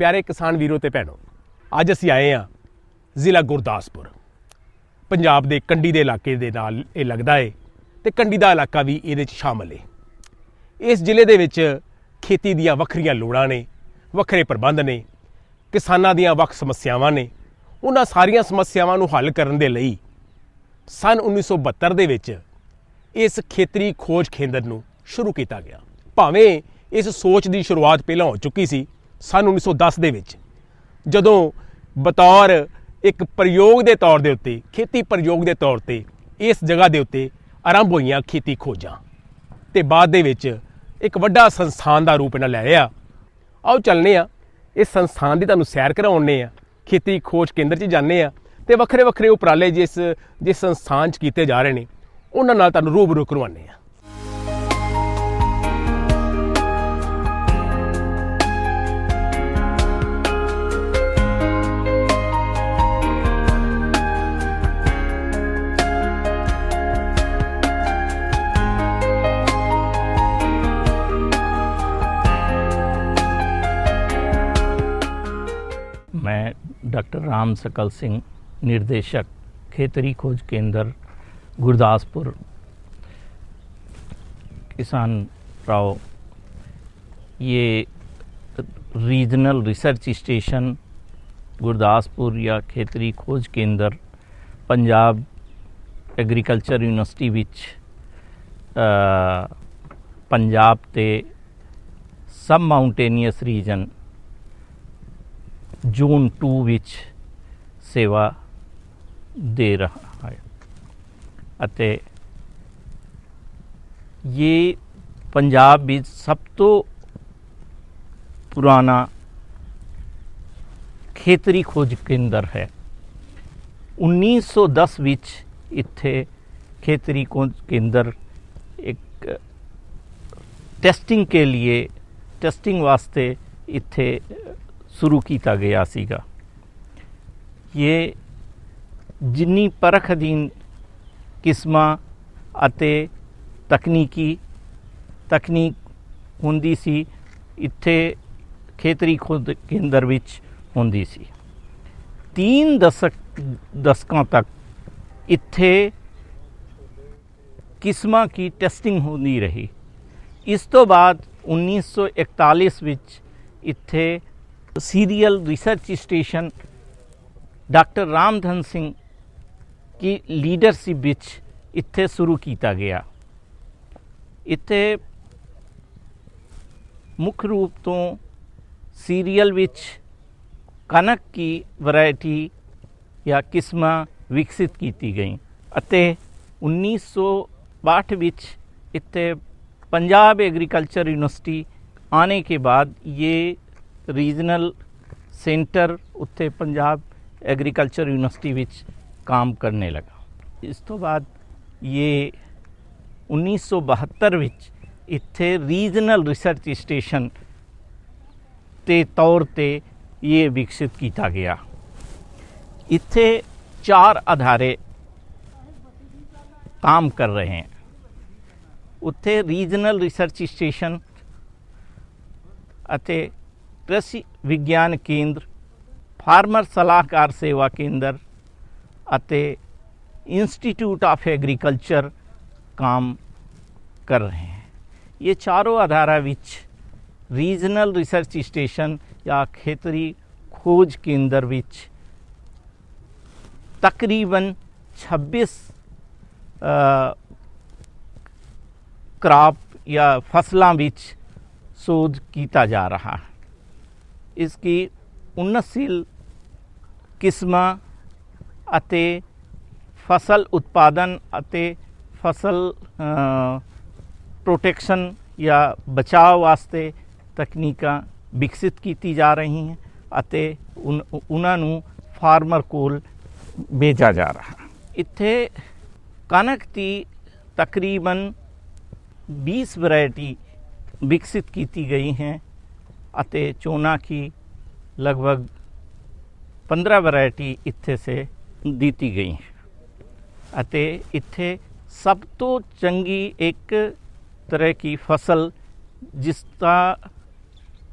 प्यारे किसान वीरों ते भैनों, अज असीं आए हाँ जिला गुरदासपुर। पंजाब के कंडी के इलाके दे नाल ये लगता है तो कंडी का इलाका भी ये शामिल है। इस जिले दे विच खेती दीयां वखरियां लोड़ां ने, वखरे प्रबंध ने, किसानां दीयां वख समस्यावां ने। उन्हां सारियां समस्यावां नूं हल करन दे लई सन 1972 दे विच इस खेतरी खोज केंद्र नूं शुरू किया गया। भावें इस सोच की शुरुआत पहलां हो चुकी सी सन 1910 दे विच, जदों बतौर एक प्रयोग के तौर के उत्ते, खेती प्रयोग के तौर पर इस जगह के उत्ते आरंभ होईयां खेती खोजां ते बाद दे विच एक वड्डा संस्थान का रूप इन्हां लै लिया। आओ चलने आ इस संस्थान की तुहानूं सैर कराउने आ, खेती खोज केंद्र च जाने आ ते वखरे वखरे उपराले जिस संस्थान च कीते जा रहे हैं उन्हां नाल तुहानूं रूबरू करवाने आ। मैं डॉक्टर राम सकल सिंह, निर्देशक खेतरी खोज केंद्र गुरदासपुर। किसान राव, ये रीजनल रिसर्च स्टेशन गुरदासपुर या खेतरी खोज केंद्र Punjab agriculture university which Punjab ते सब माउंटेनियस रीजन जोन 2 विच सेवा दे रहा है अते ये पंजाब विच सब तो पुराना खेतरी खोज केंद्र है। 1910 विच इत्थे खेतरी खोज केंद्र एक टेस्टिंग वास्ते इत्थे शुरू किया गया सीगा। ये जिन्नी परख अधीन किस्मां अते तकनीक हुंदी सी इत्थे खेतरी खोज केंद्र विच हुंदी सी। 3 दशकों तक इत्थे किस्मां की टेस्टिंग होती रही। इस तो बाद 1941 विच इत्थे serial research station doctor Ramdhan Singh की लीडरशिप विच इत्थे शुरू किया गया। इत्थे मुख्य रूप तो सीरियल विच कनक की वैरायटी या किस्मां विकसित की गई अते 1962 विच इत्थे पंजाब एग्रीकल्चर यूनिवर्सिटी आने के बाद ये रीजनल सेंटर उत्थे पंजाब एग्रीकल्चर यूनिवर्सिटी विच काम करने लगा। इस तो बाद ये 1972 विच इत्थे रीजनल रिसर्च स्टेशन के तौर पे ये विकसित किया गया। इत्थे 4 अधारे काम कर रहे हैं। उत्थे रीजनल रिसर्च स्टेशन अते कृषि विज्ञान केंद्र, फार्मर सलाहकार सेवा केंद्र अते इंस्टीट्यूट ऑफ एग्रीकल्चर काम कर रहे हैं। ये चारों आधारा विच रीजनल रिसर्च स्टेशन या खेतरी खोज केंद्र विच तकरीबन 26 क्रॉप या फसलों विच शोध किया जा रहा है। इसकी उन्नतशील किस्मां अते फसल उत्पादन अते फसल प्रोटेक्शन या बचाव वास्ते तकनीकां विकसित की जा रही हैं अते उन्होंने फार्मर कोल भेजा जा रहा। इत्थे कनक की तकरीबन 20 वैरायटी विकसित की गई हैं अते चोना की लगभग 15 वैरायटी इत्थे से दी गई हैं अते इत्थे सब तो चंगी एक तरह की फसल जिसका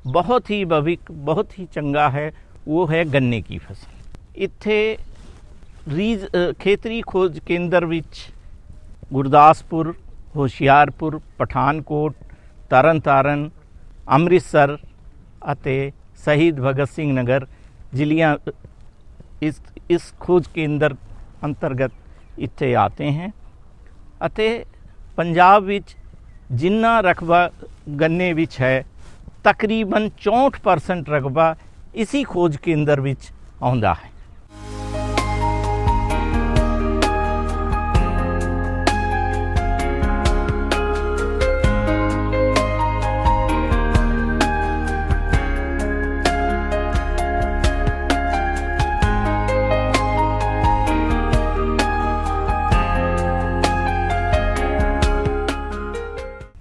बहुत ही भविक बहुत ही चंगा है वो है गन्ने की फसल। इत्थे ਖੇਤਰੀ ਖੋਜ ਕੇਂਦਰ ਵਿੱਚ ਗੁਰਦਾਸਪੁਰ, ਹੁਸ਼ਿਆਰਪੁਰ, ਪਠਾਨਕੋਟ, ਤਰਨਤਾਰਨ, ਅੰਮ੍ਰਿਤਸਰ ਅਤੇ शहीद भगत सिंह नगर ਜ਼ਿਲ੍ਹਿਆਂ इस खोज केंद्र अंतर्गत ਇੱਥੇ आते हैं। ਅਤੇ ਪੰਜਾਬ ਵਿੱਚ ਜਿੰਨਾ ਰਕਬਾ ਗੰਨੇ ਵਿੱਚ ਹੈ ਤਕਰੀਬਨ 64% ਰਕਬਾ ਇसी ਖੋਜ ਕੇਂਦਰ ਵਿੱਚ ਆਉਂਦਾ ਹੈ।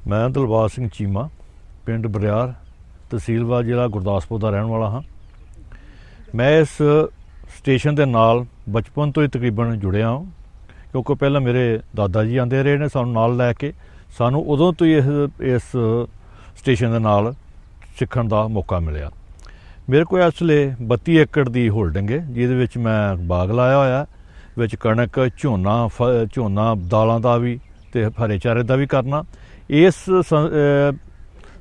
मैं दिलबाग सिंह चीमा पिंड बरियार तहसील वा जिला गुरदासपुर का रहने वाला हाँ। मैं इस स्टेशन के नाल बचपन तो ही तकरीबन जुड़िया हाँ, क्योंकि पहले मेरे दादा जी आते रहे ने सानू नाल लैके सानू उदों तो ही इस स्टेशन के नाल सीखण का मौका मिलिया। मेरे को इस वे 32 एकड़ की होल्डिंग है जिहदे मैं बाग लाया होया, विच कणक, झोना दालों का भी ते हरे चारे का भी करना। इस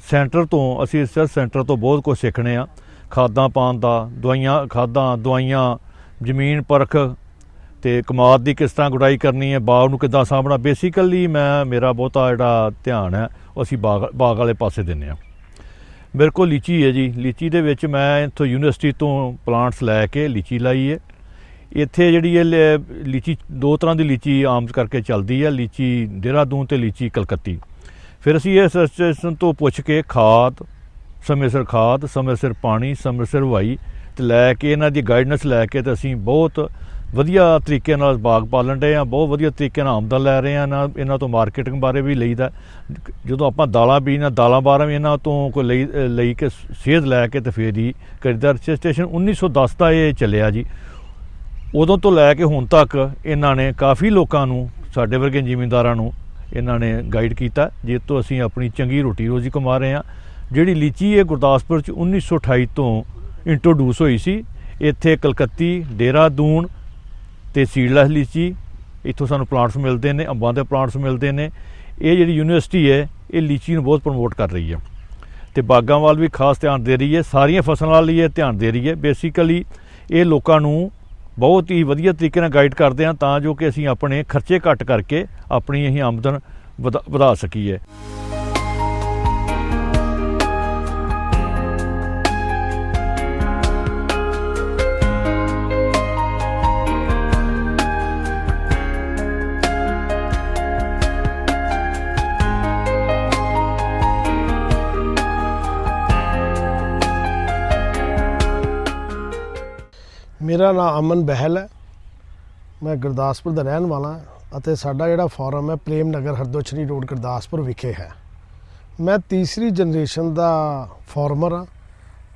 सेंटर तो असी रिसर्च सेंटर तो बहुत कुछ सीखने आ, खादा पान का, दवाइयां, जमीन परख ते कमाद की किस तरह गुडाई करनी है, बाग नूं किद्दां सामना। बेसिकली मेरा बहुता जिहड़ा ध्यान है असी बाग वाले पासे दिंदे आ। मेरे को लीची है जी, लीची दे विच मैं इत्थों यूनिवर्सिटी तो प्लांट्स लैके लीची लाई है। इत्थे जिहड़ी लीची दो तरह की लीची आम करके चलती है, लीची देहरादून ते लीची कलकत्ती। फिर असी इस स्टेशन तो पुछ के खाद समय सिर पानी, समय सिर हवाई ते लैके इन्हां दी गाइडेंस लैके ते असी बहुत वधिया तरीके नाल बाग पालन रहे हैं, बहुत वधिया तरीके नाल आमदन लै रहे हैं। इन्हां तो मार्केटिंग बारे भी लईदा, जदों आपां दालां बीजने दालां बारे भी इन्हां तो कोई लई के सेध लैके ते फिर ही करीदा। रजिस्ट्रेशन 1910 का ये चलिया जी, उदों तो लैके हुण तक इन्हां ने काफ़ी लोकां नूं, साडे वर्गे जिमींदारां नूं इन्हां ने गाइड किया, जिस तो असी अपनी चंगी रोटी रोजी कमा रहे हैं। जिहड़ी लीची है गुरदासपुर 1928 तो इंट्रोड्यूस हुई सी। इत्थे कलकत्ती, देहरादून ते सीडलैस लीची इत्थों सानूं प्लांट्स मिलते हैं, अंबां दे प्लांट्स मिलते हैं। ये जिहड़ी यूनिवर्सिटी है ये लीची नूं बहुत प्रमोट कर रही है ते बागां वाल भी खास ध्यान दे रही है, सारियां फसलों वाल ही ध्यान दे रही है। बेसिकली ये लोकां नूं बहुत ही वधिया तरीके नाल गाइड करते हैं तां जो कि असी अपने खर्चे घट करके अपनी असीं आमदन वधा सकीए। मेरा नाम अमन बहल है, मैं गुरदासपुर का रहने वाला ਅਤੇ ਸਾਡਾ ਜਿਹੜਾ ਫਾਰਮ ਹੈ ਪ੍ਰੇਮ ਨਗਰ ਹਰਦੋਸ਼ਰੀ ਰੋਡ ਗੁਰਦਾਸਪੁਰ ਵਿਖੇ ਹੈ। ਮੈਂ ਤੀਸਰੀ ਜਨਰੇਸ਼ਨ ਦਾ ਫਾਰਮਰ ਹਾਂ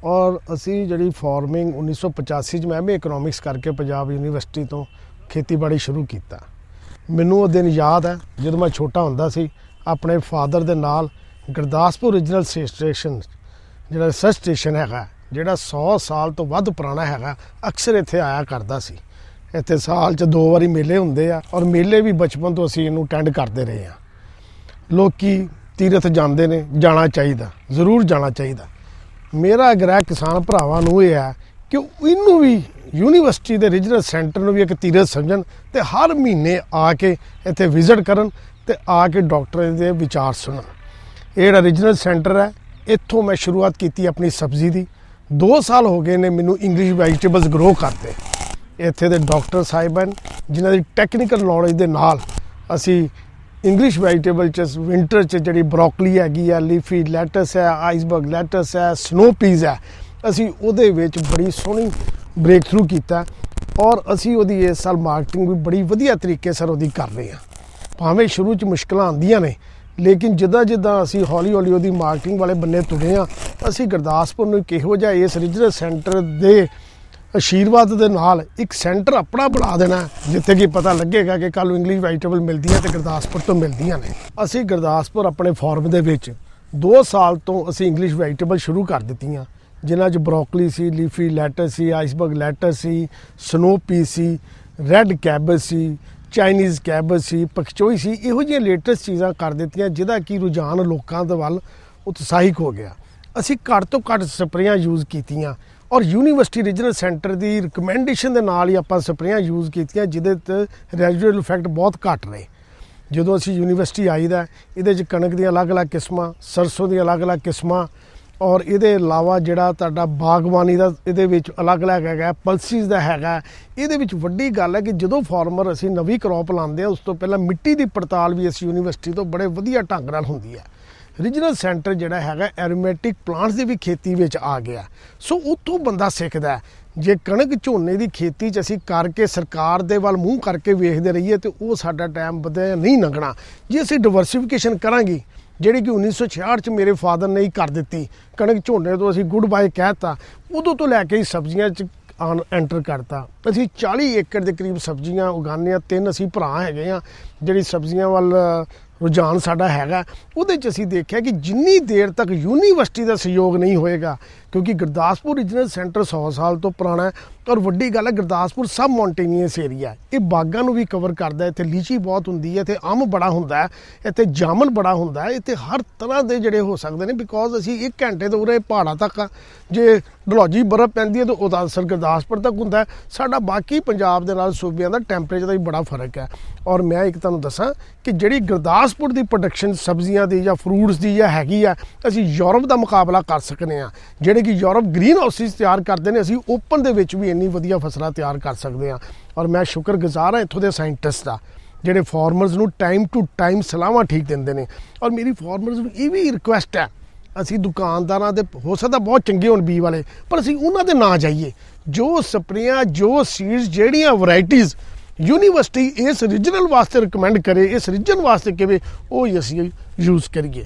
ਔਰ ਅਸੀਂ ਜਿਹੜੀ ਫਾਰਮਿੰਗ 1985 ਚ ਮੈਂ ਐਮਏ ਇਕਨੋਮਿਕਸ ਕਰਕੇ ਪੰਜਾਬ ਯੂਨੀਵਰਸਿਟੀ ਤੋਂ ਖੇਤੀਬਾੜੀ ਸ਼ੁਰੂ ਕੀਤਾ। ਮੈਨੂੰ ਉਹ ਦਿਨ ਯਾਦ ਹੈ ਜਦੋਂ ਮੈਂ ਛੋਟਾ ਹੁੰਦਾ ਸੀ, ਆਪਣੇ ਫਾਦਰ ਦੇ ਨਾਲ ਗੁਰਦਾਸਪੁਰ ਰੀਜਨਲ ਸਟੇਸ਼ਨ ਜਿਹੜਾ ਰਿਸਰਚ ਸਟੇਸ਼ਨ ਹੈਗਾ, ਜਿਹੜਾ 100 ਸਾਲ ਤੋਂ ਵੱਧ ਪੁਰਾਣਾ ਹੈਗਾ, ਅਕਸਰ ਇੱਥੇ ਆਇਆ ਕਰਦਾ ਸੀ। ਇੱਥੇ ਸਾਲ 'ਚ 2 ਵਾਰੀ ਮੇਲੇ ਹੁੰਦੇ ਆ ਔਰ ਮੇਲੇ ਵੀ ਬਚਪਨ ਤੋਂ ਅਸੀਂ ਇਹਨੂੰ ਅਟੈਂਡ ਕਰਦੇ ਰਹੇ ਹਾਂ। ਲੋਕੀ ਤੀਰਥ ਜਾਂਦੇ ਨੇ, ਜਾਣਾ ਚਾਹੀਦਾ, ਜ਼ਰੂਰ ਜਾਣਾ ਚਾਹੀਦਾ। ਮੇਰਾ ਆਗ੍ਰਹਿ ਕਿਸਾਨ ਭਰਾਵਾਂ ਨੂੰ ਇਹ ਹੈ ਕਿ ਇਹਨੂੰ ਵੀ ਯੂਨੀਵਰਸਿਟੀ ਦੇ ਰੀਜਨਲ ਸੈਂਟਰ ਨੂੰ ਵੀ ਇੱਕ ਤੀਰਥ ਸਮਝਣ ਅਤੇ ਹਰ ਮਹੀਨੇ ਆ ਕੇ ਇੱਥੇ ਵਿਜ਼ਿਟ ਕਰਨ ਅਤੇ ਆ ਕੇ ਡਾਕਟਰਾਂ ਦੇ ਵਿਚਾਰ ਸੁਣਨ। ਇਹ ਜਿਹੜਾ ਰੀਜਨਲ ਸੈਂਟਰ ਹੈ, ਇੱਥੋਂ ਮੈਂ ਸ਼ੁਰੂਆਤ ਕੀਤੀ ਆਪਣੀ ਸਬਜ਼ੀ ਦੀ। 2 ਸਾਲ ਹੋ ਗਏ ਨੇ ਮੈਨੂੰ ਇੰਗਲਿਸ਼ ਵੈਜੀਟੇਬਲਸ ਗਰੋ ਕਰਦੇ। ਇੱਥੇ ਦੇ ਡਾਕਟਰ ਸਾਹਿਬਾਨ ਜਿਨ੍ਹਾਂ ਦੀ ਟੈਕਨੀਕਲ ਨੌਲੇਜ ਦੇ ਨਾਲ ਅਸੀਂ ਇੰਗਲਿਸ਼ ਵੈਜੀਟੇਬਲ 'ਚ ਵਿੰਟਰ 'ਚ ਜਿਹੜੀ ਬਰੋਕਲੀ ਹੈਗੀ ਹੈ, ਲੀਫੀ ਲੈਟਸ ਹੈ, ਆਈਸਬਰਗ ਲੈਟਸ ਹੈ, ਸਨੋ ਪੀਜ਼ ਹੈ, ਅਸੀਂ ਉਹਦੇ ਵਿੱਚ ਬੜੀ ਸੋਹਣੀ ਬ੍ਰੇਕ ਥਰੂ ਕੀਤਾ ਔਰ ਅਸੀਂ ਉਹਦੀ ਇਸ ਸਾਲ ਮਾਰਕੀਟਿੰਗ ਵੀ ਬੜੀ ਵਧੀਆ ਤਰੀਕੇ ਸਰ ਉਹਦੀ ਕਰ ਰਹੇ ਹਾਂ। ਭਾਵੇਂ ਸ਼ੁਰੂ 'ਚ ਮੁਸ਼ਕਲਾਂ ਆਉਂਦੀਆਂ ਨੇ, ਲੇਕਿਨ ਜਿੱਦਾਂ ਅਸੀਂ ਹੌਲੀ ਹੌਲੀ ਉਹਦੀ ਮਾਰਕੀਟਿੰਗ ਵਾਲੇ ਬੰਨੇ ਤੁਰੇ ਹਾਂ। ਅਸੀਂ ਗੁਰਦਾਸਪੁਰ ਨੂੰ ਕਿਹੋ ਜਿਹਾ ਇਸ ਰੀਜਨਲ ਸੈਂਟਰ ਦੇ ਆਸ਼ੀਰਵਾਦ ਦੇ ਨਾਲ ਇੱਕ ਸੈਂਟਰ ਆਪਣਾ ਬਣਾ ਦੇਣਾ ਜਿੱਥੇ ਕਿ ਪਤਾ ਲੱਗੇਗਾ ਕਿ ਕੱਲ੍ਹ ਨੂੰ ਇੰਗਲਿਸ਼ ਵੈਜੀਟੇਬਲ ਮਿਲਦੀਆਂ ਤੇ ਗੁਰਦਾਸਪੁਰ ਤੋਂ ਮਿਲਦੀਆਂ ਨੇ। ਅਸੀਂ ਗੁਰਦਾਸਪੁਰ ਆਪਣੇ ਫਾਰਮ ਦੇ ਵਿੱਚ 2 ਸਾਲ ਤੋਂ ਅਸੀਂ ਇੰਗਲਿਸ਼ ਵੈਜੀਟੇਬਲ ਸ਼ੁਰੂ ਕਰ ਦਿੱਤੀਆਂ, ਜਿਨ੍ਹਾਂ 'ਚ ਬਰੋਕਲੀ ਸੀ, ਲੀਫੀ ਲੈਟਸ ਸੀ, ਆਈਸਬਰਗ ਲੈਟਸ ਸੀ, ਸਨੋ ਪੀ ਸੀ, ਰੈੱਡ ਕੈਬੇਜ ਸੀ, ਚਾਈਨੀਜ਼ ਕੈਬੇਜ ਸੀ, ਪਕਚੋਈ ਸੀ। ਇਹੋ ਜਿਹੀਆਂ ਲੇਟੈਸਟ ਚੀਜ਼ਾਂ ਕਰ ਦਿੱਤੀਆਂ ਜਿਹਦਾ ਕਿ ਰੁਝਾਨ ਲੋਕਾਂ ਦੇ ਵੱਲ ਉਤਸ਼ਾਹਿਤ ਹੋ ਗਿਆ। ਅਸੀਂ ਘੱਟ ਤੋਂ ਘੱਟ ਸਪਰੇਆਂ ਯੂਜ਼ ਕੀਤੀਆਂ ਔਰ ਯੂਨੀਵਰਸਿਟੀ ਰੀਜਨਲ ਸੈਂਟਰ ਦੀ ਰਿਕਮੈਂਡੇਸ਼ਨ ਦੇ ਨਾਲ ਹੀ ਆਪਾਂ ਸਪਰੇਆਂ ਯੂਜ਼ ਕੀਤੀਆਂ, ਜਿਹਦੇ ਤੇ ਰੈਜ਼ੀਡੂਅਲ ਇਫੈਕਟ ਬਹੁਤ ਘੱਟ ਰਹੇ। ਜਦੋਂ ਅਸੀਂ ਯੂਨੀਵਰਸਿਟੀ ਆਈਦਾ, ਇਹਦੇ 'ਚ ਕਣਕ ਦੀਆਂ ਅਲੱਗ-ਅਲੱਗ ਕਿਸਮਾਂ, ਸਰਸੋਂ ਦੀਆਂ ਅਲੱਗ-ਅਲੱਗ ਕਿਸਮਾਂ, ਔਰ ਇਹਦੇ ਇਲਾਵਾ ਜਿਹੜਾ ਤੁਹਾਡਾ ਬਾਗਬਾਨੀ ਦਾ ਇਹਦੇ ਵਿੱਚ ਅਲੱਗ-ਅਲੱਗ ਹੈਗਾ, ਪਲਸਿਸ ਦਾ ਹੈਗਾ। ਇਹਦੇ ਵਿੱਚ ਵੱਡੀ ਗੱਲ ਹੈ ਕਿ ਜਦੋਂ ਫਾਰਮਰ ਅਸੀਂ ਨਵੀਂ ਕ੍ਰੌਪ ਲਾਉਂਦੇ ਆ, ਉਸ ਤੋਂ ਪਹਿਲਾਂ ਮਿੱਟੀ ਦੀ ਪੜਤਾਲ ਵੀ ਅਸੀਂ ਯੂਨੀਵਰਸਿਟੀ ਤੋਂ ਬੜੇ ਵਧੀਆ ਢੰਗ ਨਾਲ ਹੁੰਦੀ ਹੈ। ਰੀਜਨਲ ਸੈਂਟਰ ਜਿਹੜਾ ਹੈਗਾ ਐਰੋਮੈਟਿਕ ਪਲਾਂਟਸ ਦੀ ਵੀ ਖੇਤੀ ਵਿੱਚ ਆ ਗਿਆ, ਸੋ ਉੱਥੋਂ ਬੰਦਾ ਸਿੱਖਦਾ। ਜੇ ਕਣਕ ਝੋਨੇ ਦੀ ਖੇਤੀ 'ਚ ਅਸੀਂ ਕਰਕੇ ਸਰਕਾਰ ਦੇ ਵੱਲ ਮੂੰਹ ਕਰਕੇ ਵੇਖਦੇ ਰਹੀਏ ਤੇ ਉਹ ਸਾਡਾ ਟਾਈਮ ਵਧਿਆ ਨਹੀਂ ਲੰਘਣਾ। ਜੇ ਅਸੀਂ ਡਿਵਰਸੀਫਿਕੇਸ਼ਨ ਕਰਾਂਗੇ, ਜਿਹੜੀ ਕਿ 1966 'ਚ ਮੇਰੇ ਫਾਦਰ ਨੇ ਹੀ ਕਰ ਦਿੱਤੀ, ਕਣਕ ਝੋਨੇ ਤੋਂ ਅਸੀਂ ਗੁੱਡ ਬਾਏ ਕਹਿਤਾ, ਉਦੋਂ ਤੋਂ ਲੈ ਕੇ ਹੀ ਸਬਜ਼ੀਆਂ 'ਚ ਐਂਟਰ ਕਰਤਾ। ਅਸੀਂ 40 ਏਕੜ ਦੇ ਕਰੀਬ ਸਬਜ਼ੀਆਂ ਉਗਾਉਂਦੇ ਹਾਂ। 3 ਅਸੀਂ ਭਰਾ ਹੈਗੇ ਹਾਂ। ਜਿਹੜੀ ਸਬਜ਼ੀਆਂ ਵੱਲ ਰੁਝਾਨ ਸਾਡਾ ਹੈਗਾ, ਉਹਦੇ 'ਚ ਅਸੀਂ ਦੇਖਿਆ ਕਿ ਜਿੰਨੀ ਦੇਰ ਤੱਕ ਯੂਨੀਵਰਸਿਟੀ ਦਾ ਸਹਿਯੋਗ ਨਹੀਂ ਹੋਏਗਾ, ਕਿਉਂਕਿ ਗੁਰਦਾਸਪੁਰ ਰੀਜਨਲ ਸੈਂਟਰ 100 ਸਾਲ ਤੋਂ ਪੁਰਾਣਾ ਹੈ ਔਰ ਵੱਡੀ ਗੱਲ ਹੈ ਗੁਰਦਾਸਪੁਰ ਸਬ ਮਾਊਂਟੇਨੀਅਸ ਏਰੀਆ, ਇਹ ਬਾਗਾਂ ਨੂੰ ਵੀ ਕਵਰ ਕਰਦਾ। ਇੱਥੇ ਲੀਚੀ ਬਹੁਤ ਹੁੰਦੀ ਹੈ, ਇੱਥੇ ਅੰਬ ਬੜਾ ਹੁੰਦਾ ਹੈ, ਇੱਥੇ ਜਾਮਨ ਬੜਾ ਹੁੰਦਾ ਹੈ, ਇੱਥੇ ਹਰ ਤਰ੍ਹਾਂ ਦੇ ਜਿਹੜੇ ਹੋ ਸਕਦੇ ਨੇ। ਬਿਕੋਜ਼ ਅਸੀਂ 1 ਘੰਟੇ ਤੋਂ ਉਰੇ ਪਹਾੜਾਂ ਤੱਕ ਆ, ਜੇ ਡਲਹੌਜੀ ਬਰਫ਼ ਪੈਂਦੀ ਹੈ ਤਾਂ ਉਹਦਾ ਅਸਰ ਗੁਰਦਾਸਪੁਰ ਤੱਕ ਹੁੰਦਾ ਹੈ। ਸਾਡਾ ਬਾਕੀ ਪੰਜਾਬ ਦੇ ਨਾਲ ਸੂਬਿਆਂ ਦਾ ਟੈਂਪਰੇਚਰ ਦਾ ਵੀ ਬੜਾ ਫਰਕ ਹੈ। ਔਰ ਮੈਂ ਇੱਕ ਤੁਹਾਨੂੰ ਦੱਸਾਂ ਕਿ ਜਿਹੜੀ ਗੁਰਦਾਸਪੁਰ ਦੀ ਪ੍ਰੋਡਕਸ਼ਨ ਸਬਜ਼ੀਆਂ ਦੀ ਜਾਂ ਫਰੂਟਸ ਦੀ ਜਾਂ ਹੈਗੀ ਆ, ਅਸੀਂ ਯੂਰਪ ਦਾ ਮੁਕਾਬਲਾ ਕਰ ਸਕਦੇ ਹਾਂ। ਜਿਹੜੇ ਕਿ ਯੂਰਪ ਗ੍ਰੀਨ ਹਾਊਸਿਸ ਤਿਆਰ ਕਰਦੇ ਨੇ, ਅਸੀਂ ਓਪਨ ਦੇ ਵਿੱਚ ਵੀ ਇੰਨੀ ਵਧੀਆ ਫਸਲਾਂ ਤਿਆਰ ਕਰ ਸਕਦੇ ਹਾਂ। ਔਰ ਮੈਂ ਸ਼ੁਕਰਗੁਜ਼ਾਰ ਹਾਂ ਇੱਥੋਂ ਦੇ ਸਾਇੰਟਿਸਟ ਦਾ, ਜਿਹੜੇ ਫਾਰਮਰਸ ਨੂੰ ਟਾਈਮ ਟੂ ਟਾਈਮ ਸਲਾਹਾਂ ਠੀਕ ਦਿੰਦੇ ਨੇ। ਔਰ ਮੇਰੀ ਫਾਰਮਰਸ ਨੂੰ ਇਹ ਵੀ ਰਿਕੁਐਸਟ ਹੈ, ਅਸੀਂ ਦੁਕਾਨਦਾਰਾਂ ਦੇ ਹੋ ਸਕਦਾ ਬਹੁਤ ਚੰਗੇ ਹੋਣ ਬੀ ਵਾਲੇ, ਪਰ ਅਸੀਂ ਉਹਨਾਂ ਦੇ ਨਾ ਜਾਈਏ। ਜੋ ਸਪਰੇਆਂ, ਜੋ ਸੀਡਸ, ਜਿਹੜੀਆਂ ਵੈਰਾਈਟੀਜ਼ ਯੂਨੀਵਰਸਿਟੀ ਇਸ ਰੀਜਨਲ ਵਾਸਤੇ ਰਿਕਮੈਂਡ ਕਰੇ, ਇਸ ਰੀਜਨ ਵਾਸਤੇ ਕਹੇ, ਉਹ ਹੀ ਅਸੀਂ ਯੂਜ਼ ਕਰੀਏ।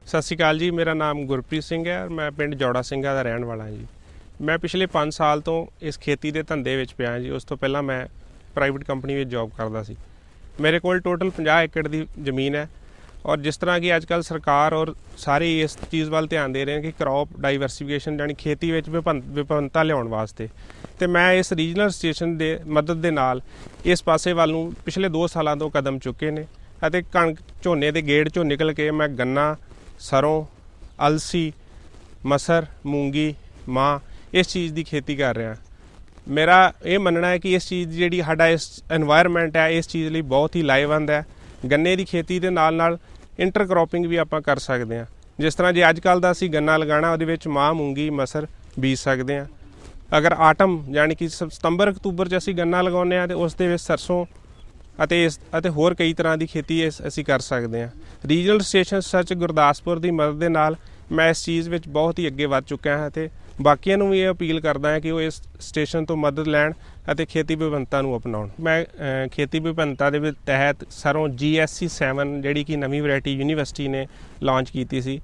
ਸਤਿ ਸ਼੍ਰੀ ਅਕਾਲ ਜੀ। ਮੇਰਾ ਨਾਮ ਗੁਰਪ੍ਰੀਤ ਸਿੰਘ ਹੈ ਔਰ ਮੈਂ ਪਿੰਡ ਜੌੜਾ ਸਿੰਘਾ ਦਾ ਰਹਿਣ ਵਾਲਾ ਜੀ। ਮੈਂ ਪਿਛਲੇ 5 ਸਾਲ ਤੋਂ ਇਸ ਖੇਤੀ ਦੇ ਧੰਦੇ ਵਿੱਚ ਪਿਆ ਜੀ। ਉਸ ਤੋਂ ਪਹਿਲਾਂ ਮੈਂ ਪ੍ਰਾਈਵੇਟ ਕੰਪਨੀ ਵਿੱਚ ਜੌਬ ਕਰਦਾ ਸੀ। ਮੇਰੇ ਕੋਲ ਟੋਟਲ 50 ਏਕੜ ਦੀ ਜ਼ਮੀਨ ਹੈ ਔਰ ਜਿਸ ਤਰ੍ਹਾਂ ਕਿ ਅੱਜ ਕੱਲ੍ਹ ਸਰਕਾਰ ਔਰ ਸਾਰੇ ਇਸ ਚੀਜ਼ ਵੱਲ ਧਿਆਨ ਦੇ ਰਹੇ ਨੇ ਕਿ ਕ੍ਰੌਪ ਡਾਈਵਰਸੀਫਿਕੇਸ਼ਨ ਯਾਨੀ ਖੇਤੀ ਵਿੱਚ ਵਿਭਿੰਨਤਾ ਲਿਆਉਣ ਵਾਸਤੇ, ਅਤੇ ਮੈਂ ਇਸ ਰੀਜਨਲ ਸਟੇਸ਼ਨ ਦੇ ਮਦਦ ਦੇ ਨਾਲ ਇਸ ਪਾਸੇ ਵੱਲ ਨੂੰ ਪਿਛਲੇ 2 ਸਾਲਾਂ ਤੋਂ ਕਦਮ ਚੁੱਕੇ ਨੇ ਅਤੇ ਕਣਕ ਝੋਨੇ ਦੇ ਗੇੜ 'ਚੋਂ ਨਿਕਲ ਕੇ ਮੈਂ ਗੰਨਾ, ਸਰੋਂ, ਅਲਸੀ, ਮਸਰ, ਮੂੰਗੀ, ਮਾਂ ਇਸ ਚੀਜ਼ ਦੀ ਖੇਤੀ ਕਰ ਰਿਹਾ। ਮੇਰਾ ਇਹ ਮੰਨਣਾ ਹੈ ਕਿ ਇਸ ਚੀਜ਼ ਦੀ ਜਿਹੜੀ ਸਾਡਾ ਇਸ ਐਨਵਾਇਰਨਮੈਂਟ ਹੈ, ਇਸ ਚੀਜ਼ ਲਈ ਬਹੁਤ ਹੀ ਲਾਹੇਵੰਦ ਹੈ। ਗੰਨੇ ਦੀ ਖੇਤੀ ਦੇ ਨਾਲ ਨਾਲ ਇੰਟਰ ਕ੍ਰੋਪਿੰਗ ਵੀ ਆਪਾਂ ਕਰ ਸਕਦੇ ਹਾਂ। ਜਿਸ ਤਰ੍ਹਾਂ ਜੇ ਅੱਜ ਕੱਲ੍ਹ ਦਾ ਅਸੀਂ ਗੰਨਾ ਲਗਾਉਣਾ, ਉਹਦੇ ਵਿੱਚ ਮਾਂ, ਮੂੰਗੀ, ਮਸਰ ਬੀਜ ਸਕਦੇ ਹਾਂ। ਅਗਰ ਆਟਮ ਯਾਨੀ ਕਿ ਸਤੰਬਰ ਅਕਤੂਬਰ 'ਚ ਅਸੀਂ ਗੰਨਾ ਲਗਾਉਂਦੇ ਹਾਂ, ਅਤੇ ਉਸ ਦੇ ਵਿੱਚ ਸਰਸੋਂ ਅਤੇ ਹੋਰ ਕਈ ਤਰ੍ਹਾਂ ਦੀ ਖੇਤੀ ਅਸੀਂ ਕਰ ਸਕਦੇ ਹਾਂ। ਰੀਜਨਲ ਸਟੇਸ਼ਨ ਸੱਚ ਗੁਰਦਾਸਪੁਰ ਦੀ ਮਦਦ ਦੇ ਨਾਲ ਮੈਂ ਇਸ ਚੀਜ਼ ਵਿੱਚ ਬਹੁਤ ਹੀ ਅੱਗੇ ਵੱਧ ਚੁੱਕਿਆ ਹਾਂ ਅਤੇ ਬਾਕੀਆਂ ਨੂੰ ਵੀ ਇਹ ਅਪੀਲ ਕਰਦਾ ਹਾਂ ਕਿ ਉਹ ਇਸ ਸਟੇਸ਼ਨ ਤੋਂ ਮਦਦ ਲੈਣ ਅਤੇ ਖੇਤੀ ਵਿਭਿੰਨਤਾ ਨੂੰ ਅਪਣਾਉਣ। ਮੈਂ ਖੇਤੀ ਵਿਭਿੰਨਤਾ ਦੇ ਤਹਿਤ ਸਰੋਂ GSC 7 ਜਿਹੜੀ ਕਿ ਨਵੀਂ ਵੈਰਾਇਟੀ ਯੂਨੀਵਰਸਿਟੀ ਨੇ ਲਾਂਚ ਕੀਤੀ ਸੀ,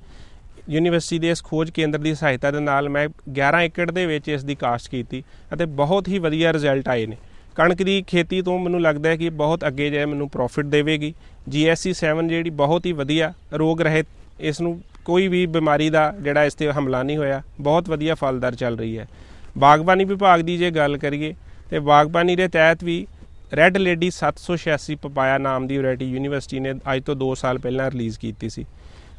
ਯੂਨੀਵਰਸਿਟੀ ਦੇ ਇਸ ਖੋਜ ਕੇਂਦਰ ਦੀ ਸਹਾਇਤਾ ਦੇ ਨਾਲ ਮੈਂ 11 ਏਕੜ ਦੇ ਵਿੱਚ ਇਸ ਦੀ ਕਾਸ਼ਤ ਕੀਤੀ ਅਤੇ ਬਹੁਤ ਹੀ ਵਧੀਆ ਰਿਜ਼ਲਟ ਆਏ ਨੇ। ਕਣਕ ਦੀ ਖੇਤੀ ਤੋਂ ਮੈਨੂੰ ਲੱਗਦਾ ਹੈ ਕਿ ਬਹੁਤ ਅੱਗੇ ਜਾਏ ਮੈਨੂੰ ਪ੍ਰੋਫਿਟ ਦੇਵੇਗੀ। GSC 7 ਜਿਹੜੀ ਬਹੁਤ ਹੀ ਵਧੀਆ ਰੋਗ ਰਹਿਤ, ਇਸ ਨੂੰ ਕੋਈ ਵੀ ਬਿਮਾਰੀ ਦਾ ਜਿਹੜਾ ਇਸ 'ਤੇ ਹਮਲਾ ਨਹੀਂ ਹੋਇਆ, ਬਹੁਤ ਵਧੀਆ ਫਲਦਾਰ ਚੱਲ ਰਹੀ ਹੈ। ਬਾਗਬਾਨੀ ਵਿਭਾਗ ਦੀ ਜੇ ਗੱਲ ਕਰੀਏ ਤਾਂ ਬਾਗਬਾਨੀ ਦੇ ਤਹਿਤ ਵੀ ਰੈੱਡ ਲੇਡੀ 786 ਪਪਾਇਆ ਨਾਮ ਦੀ ਵੈਰਾਇਟੀ ਯੂਨੀਵਰਸਿਟੀ ਨੇ ਅੱਜ ਤੋਂ 2 ਸਾਲ ਪਹਿਲਾਂ ਰਿਲੀਜ਼ ਕੀਤੀ ਸੀ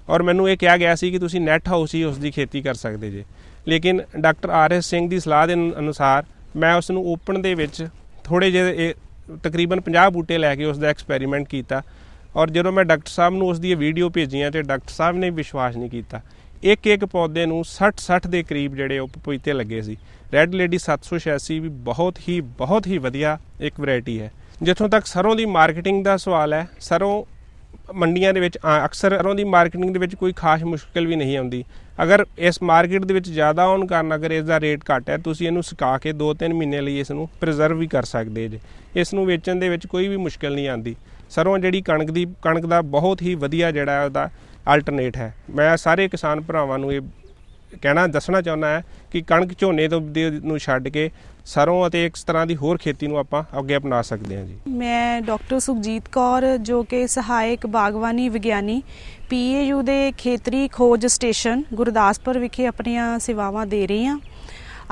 ਔਰ ਮੈਨੂੰ ਇਹ ਕਿਹਾ ਗਿਆ ਸੀ ਕਿ ਤੁਸੀਂ ਨੈੱਟ ਹਾਊਸ ਹੀ ਉਸ ਦੀ ਖੇਤੀ ਕਰ ਸਕਦੇ ਜੇ। ਲੇਕਿਨ ਡਾਕਟਰ RS ਸਿੰਘ ਦੀ ਸਲਾਹ ਦੇ ਅਨੁਸਾਰ ਮੈਂ ਉਸ ਨੂੰ ਓਪਨ ਦੇ ਵਿੱਚ ਥੋੜ੍ਹੇ ਜਿਹੇ ਤਕਰੀਬਨ 50 ਬੂਟੇ ਲੈ ਕੇ ਉਸ ਦਾ ਐਕਸਪੈਰੀਮੈਂਟ ਕੀਤਾ ਔਰ ਜਦੋਂ ਮੈਂ ਡਾਕਟਰ ਸਾਹਿਬ ਨੂੰ ਉਸ ਦੀਆਂ ਵੀਡੀਓ ਭੇਜੀਆਂ ਅਤੇ ਡਾਕਟਰ ਸਾਹਿਬ ਨੇ ਵਿਸ਼ਵਾਸ ਨਹੀਂ ਕੀਤਾ। ਇੱਕ ਪੌਦੇ ਨੂੰ 60 ਦੇ ਕਰੀਬ ਜਿਹੜੇ ਉਹ ਪਪੀਤੇ ਲੱਗੇ ਸੀ। ਰੈੱਡ ਲੇਡੀ 786 ਵੀ ਬਹੁਤ ਹੀ ਵਧੀਆ ਇੱਕ ਵੈਰਾਇਟੀ ਹੈ। ਜਿੱਥੋਂ ਤੱਕ ਸਰੋਂ ਦੀ ਮਾਰਕੀਟਿੰਗ ਦਾ ਸਵਾਲ ਹੈ, ਸਰੋਂ ਮੰਡੀਆਂ ਦੇ ਵਿੱਚ ਅਕਸਰ ਸਰੋਂ ਦੀ ਮਾਰਕੀਟਿੰਗ ਦੇ ਵਿੱਚ ਕੋਈ ਖਾਸ ਮੁਸ਼ਕਿਲ ਵੀ ਨਹੀਂ ਆਉਂਦੀ। ਅਗਰ ਇਸ ਮਾਰਕੀਟ ਦੇ ਵਿੱਚ ਜ਼ਿਆਦਾ ਹੋਣ ਕਾਰਨ ਅਗਰ ਇਸ ਦਾ ਰੇਟ ਘੱਟ ਹੈ, ਤੁਸੀਂ ਇਹਨੂੰ ਸੁਕਾ ਕੇ 2-3 ਮਹੀਨੇ ਲਈ ਇਸ ਨੂੰ ਪ੍ਰੀਜ਼ਰਵ ਵੀ ਕਰ ਸਕਦੇ ਜੇ। ਇਸ ਨੂੰ ਵੇਚਣ ਦੇ ਵਿੱਚ ਕੋਈ ਵੀ ਮੁਸ਼ਕਿਲ ਨਹੀਂ ਆਉਂਦੀ। ਸਰੋਂ ਜਿਹੜੀ ਕਣਕ ਦਾ ਬਹੁਤ ਹੀ ਵਧੀਆ ਜਿਹੜਾ ਉਹਦਾ ਆਲਟਰਨੇਟ ਹੈ। ਮੈਂ ਸਾਰੇ ਕਿਸਾਨ ਭਰਾਵਾਂ ਨੂੰ ਇਹ ਦੱਸਣਾ ਚਾਹੁੰਦਾ ਹੈ ਕਿ ਕਣਕ ਝੋਨੇ ਨੂੰ ਛੱਡ ਕੇ ਸਰੋਂ ਅਤੇ ਇਸ ਤਰ੍ਹਾਂ ਦੀ ਹੋਰ ਖੇਤੀ ਨੂੰ ਆਪਾਂ ਅੱਗੇ ਅਪਣਾ ਸਕਦੇ ਹਾਂ ਜੀ। ਮੈਂ ਡਾਕਟਰ ਸੁਖਜੀਤ ਕੌਰ ਜੋ ਕਿ ਸਹਾਇਕ ਬਾਗਵਾਨੀ ਵਿਗਿਆਨੀ PAU ਦੇ ਖੇਤਰੀ ਖੋਜ ਸਟੇਸ਼ਨ ਗੁਰਦਾਸਪੁਰ ਵਿਖੇ ਆਪਣੀਆਂ ਸੇਵਾਵਾਂ ਦੇ ਰਹੀ ਹਾਂ।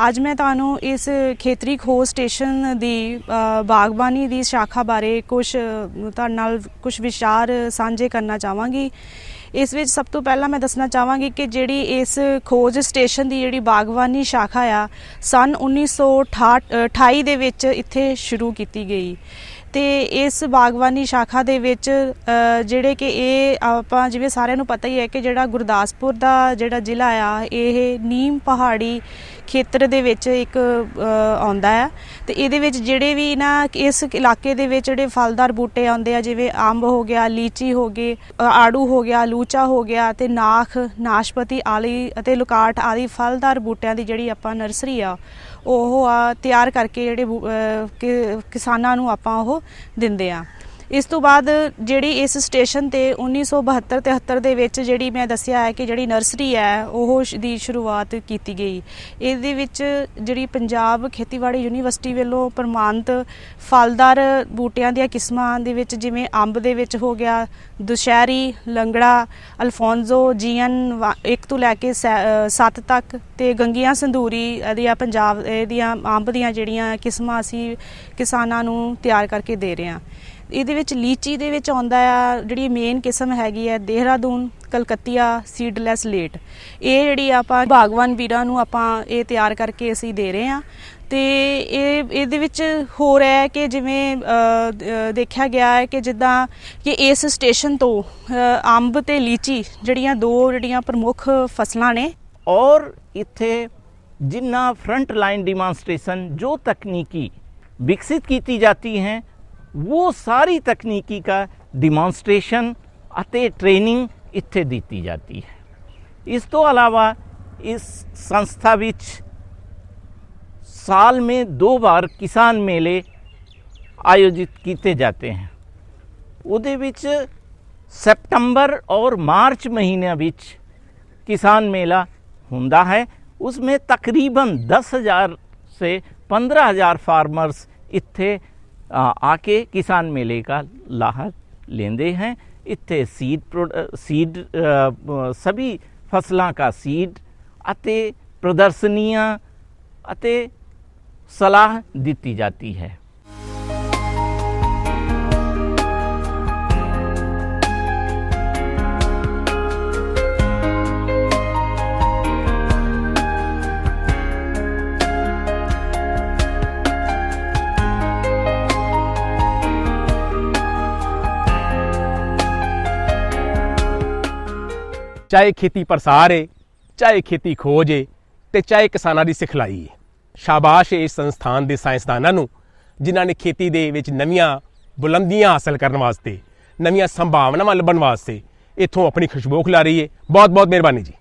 ਅੱਜ ਮੈਂ ਤੁਹਾਨੂੰ ਇਸ ਖੇਤਰੀ ਖੋਜ ਸਟੇਸ਼ਨ ਦੀ ਬਾਗਬਾਨੀ ਦੀ ਸ਼ਾਖਾ ਬਾਰੇ ਤੁਹਾਡੇ ਨਾਲ ਕੁਝ ਵਿਚਾਰ ਸਾਂਝੇ ਕਰਨਾ ਚਾਹਾਂਗੀ। ਇਸ ਵਿੱਚ ਸਭ ਤੋਂ ਪਹਿਲਾਂ ਮੈਂ ਦੱਸਣਾ ਚਾਹਾਂਗੀ ਕਿ ਜਿਹੜੀ ਇਸ ਖੋਜ ਸਟੇਸ਼ਨ ਦੀ ਜਿਹੜੀ ਬਾਗਬਾਨੀ ਸ਼ਾਖਾ ਆ ਸਨ 1928 ਦੇ ਵਿੱਚ ਇੱਥੇ ਸ਼ੁਰੂ ਕੀਤੀ ਗਈ ਤੇ ਇਸ ਬਾਗਬਾਨੀ ਸ਼ਾਖਾ ਦੇ ਵਿੱਚ ਜਿਹੜੇ ਕਿ ਇਹ ਆਪਾਂ ਜਿਵੇਂ ਸਾਰਿਆਂ ਨੂੰ ਪਤਾ ਹੀ ਹੈ ਕਿ ਜਿਹੜਾ ਗੁਰਦਾਸਪੁਰ ਦਾ ਜਿਹੜਾ ਜ਼ਿਲ੍ਹਾ ਆ ਇਹ ਨੀਮ ਪਹਾੜੀ ਖੇਤਰ ਦੇ ਵਿੱਚ ਇੱਕ ਆਉਂਦਾ ਹੈ ਤੇ ਇਹਦੇ ਵਿੱਚ ਜਿਹੜੇ ਵੀ ਇਸ ਇਲਾਕੇ ਦੇ ਵਿੱਚ ਜਿਹੜੇ ਫਲਦਾਰ ਬੂਟੇ ਆਉਂਦੇ ਆ ਜਿਵੇਂ ਅੰਬ ਹੋ ਗਿਆ, ਲੀਚੀ ਹੋ ਗਈ, ਆੜੂ ਹੋ ਗਿਆ, ਲੂਚਾ ਹੋ ਗਿਆ ਤੇ ਨਾਖ, ਨਾਸ਼ਪਤੀ ਆਲੀ ਅਤੇ ਲੁਕਾਟ ਆਦਿ ਫਲਦਾਰ ਬੂਟਿਆਂ ਦੀ ਜਿਹੜੀ ਆਪਾਂ ਨਰਸਰੀ ਆ ਉਹ ਤਿਆਰ ਕਰਕੇ ਜਿਹੜੇ ਕਿਸਾਨਾਂ ਨੂੰ ਆਪਾਂ ਉਹ ਦਿੰਦੇ ਆ। ਇਸ ਤੋਂ ਬਾਅਦ ਜਿਹੜੀ ਇਸ ਸਟੇਸ਼ਨ ਤੇ 1972-73 ਦੇ ਵਿੱਚ ਜਿਹੜੀ ਮੈਂ ਦੱਸਿਆ ਹੈ ਕਿ ਜਿਹੜੀ ਨਰਸਰੀ ਹੈ ਉਹ ਦੀ ਸ਼ੁਰੂਆਤ ਕੀਤੀ ਗਈ। ਇਹਦੇ ਵਿੱਚ ਜਿਹੜੀ ਪੰਜਾਬ ਖੇਤੀਬਾੜੀ ਯੂਨੀਵਰਸਿਟੀ ਵੱਲੋਂ ਪ੍ਰਮਾਣਿਤ ਫਲਦਾਰ ਬੂਟਿਆਂ ਦੀਆਂ ਕਿਸਮਾਂ ਦੇ ਵਿੱਚ ਜਿਵੇਂ ਅੰਬ ਦੇ ਵਿੱਚ ਹੋ ਗਿਆ ਦੁਸ਼ਹਿਰੀ, ਲੰਗੜਾ, ਅਲਫੋਂਜ਼ੋ, ਜੀਐਨ 1 ਤੋਂ ਲੈ ਕੇ 7 ਤੱਕ ਤੇ ਗੰਗੀਆਂ ਸੰਧੂਰੀ ਦੀਆਂ ਪੰਜਾਬ ਦੀਆਂ ਅੰਬ ਦੀਆਂ ਜਿਹੜੀਆਂ ਕਿਸਮਾਂ ਅਸੀਂ ਕਿਸਾਨਾਂ ਨੂੰ ਤਿਆਰ ਕਰਕੇ ਦੇ ਰਹੇ ਹਾਂ। ਇਹਦੇ ਵਿੱਚ ਲੀਚੀ ਦੇ ਵਿੱਚ ਆਉਂਦਾ ਆ ਜਿਹੜੀ ਮੇਨ ਕਿਸਮ ਹੈਗੀ ਹੈ ਦੇਹਰਾਦੂਨ ਕਲਕੱਤੀਆ ਸੀਡਲੈਸ ਲੇਟ। ਇਹ ਜਿਹੜੀ ਆਪਾਂ ਬਾਗਵਾਨ ਵੀਰਾਂ ਨੂੰ ਆਪਾਂ ਇਹ ਤਿਆਰ ਕਰਕੇ ਅਸੀਂ ਦੇ ਰਹੇ ਹਾਂ ਤੇ ਇਹਦੇ ਵਿੱਚ ਹੋ ਰਿਹਾ ਹੈ ਕਿ ਜਿਵੇਂ ਦੇਖਿਆ ਗਿਆ ਹੈ ਕਿ ਜਿੱਦਾਂ ਕਿ ਇਸ ਸਟੇਸ਼ਨ ਤੋਂ ਅੰਬ ਤੇ ਲੀਚੀ ਜਿਹੜੀਆਂ ਪ੍ਰਮੁੱਖ ਫਸਲਾਂ ਨੇ। और इत्थे जिन्ना फ्रंट लाइन डिमॉन्स्ट्रेशन जो तकनीकी विकसित की जाती हैं वो सारी तकनीकी का डिमॉन्स्ट्रेशन ਅਤੇ ट्रेनिंग ਇੱਥੇ ਦਿੱਤੀ जाती है। इस तो अलावा इस संस्था ਵਿੱਚ साल में 2 बार किसान मेले आयोजित किए जाते हैं। ਉਹਦੇ ਵਿੱਚ सितंबर और मार्च महीने ਵਿੱਚ किसान मेला ਹੁੰਦਾ है। उसमें तकरीबन 10,000 से 15,000 फार्मर्स इत्थे आके किसान मेले का लाभ लेंदे हैं। इत्थे सीड सभी फसलों का सीड अते प्रदर्शनियां अते सलाह दी जाती है। ਚਾਹੇ ਖੇਤੀ ਪ੍ਰਸਾਰ ਹੈ, ਚਾਹੇ ਖੇਤੀ ਖੋਜ ਹੈ ਤੇ ਚਾਹੇ ਕਿਸਾਨਾਂ ਦੀ ਸਿਖਲਾਈ ਹੈ। ਸ਼ਾਬਾਸ਼ ਇਸ ਸੰਸਥਾਨ ਦੇ ਸਾਇੰਸਦਾਨਾਂ ਨੂੰ ਜਿਨ੍ਹਾਂ ਨੇ ਖੇਤੀ ਦੇ ਵਿੱਚ ਨਵੀਆਂ ਬੁਲੰਦੀਆਂ ਹਾਸਲ ਕਰਨ ਵਾਸਤੇ, ਨਵੀਆਂ ਸੰਭਾਵਨਾਵਾਂ ਲੱਭਣ ਵਾਸਤੇ ਇੱਥੋਂ ਆਪਣੀ ਖੁਸ਼ਬੂ ਖਿਲਾਰੀ ਹੈ। ਬਹੁਤ ਬਹੁਤ ਮਿਹਰਬਾਨੀ ਜੀ।